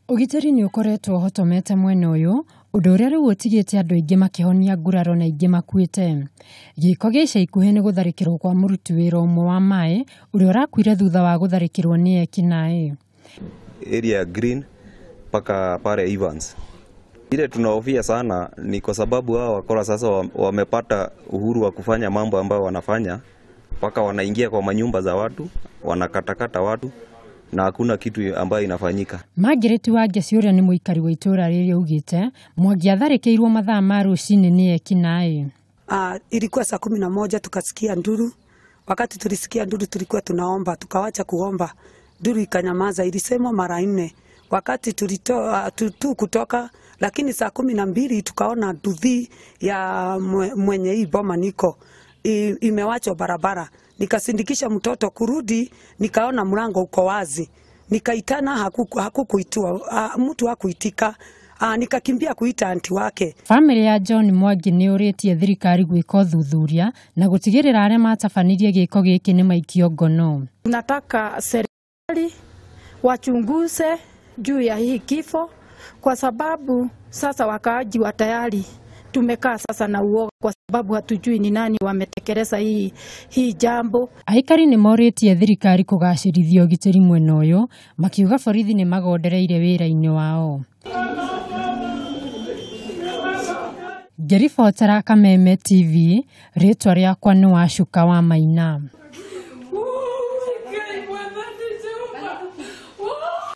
Ugiteri ni ukoretwo hotomete mwena uyu undu uria riu utigite andu aingi makihonia nguraro na aingi makuite. Giko gica ikuhi ni gutharikirwo kwa muruti wira umwe wa mai uria urakuire thutha wa gutharikirwo ni ekinae. Area Green paka pale Evans. Ile tunahofia sana ni kwa sababu hao wakora sasa wamepata uhuru wa kufanya mambo ambayo wanafanya, paka wanaingia kwa manyumba za watu, wanakatakata watu na hakuna kitu ambayo inafanyika. Margaret Wangeci uria ni muikari wa itura riri ugite Mwangi atharikirwo mathaa ma rucini ni ekinae. Ilikuwa saa 11 tukasikia nduru. Wakati tulisikia nduru tulikuwa tunaomba, tukawacha kuomba. Nduru ikanyamaza, ilisemwa mara 4. Wakati tulitoa kutoka, lakini saa 12 tukaona nduthi ya mwenye hii boma niko imewachwa barabara. Nikasindikisha mtoto kurudi, nikaona mlango uko wazi. Nikaitana, hakukuitua, mtu hakuitika. Nikakimbia kuita anti wake. Family ya John Mwangi ni uritie thirikari gwika uthuthuria na gutigirira aria matabanirie giko giki ni maikio ngono. Tunataka serikali wachunguze juu ya hii kifo kwa sababu sasa wakaaji wa tayari tumekaa sasa na uoga kwa sababu hatujui ni nani wametekeleza hii jambo. Aikari ni moritie thirikari kugacirithia ugiteri mwena uyu makiuga borithi ni magondereire wira-ini wao. Ngiribotera Kameme TV, ritwa riakwa ni Wacuka wa Maina.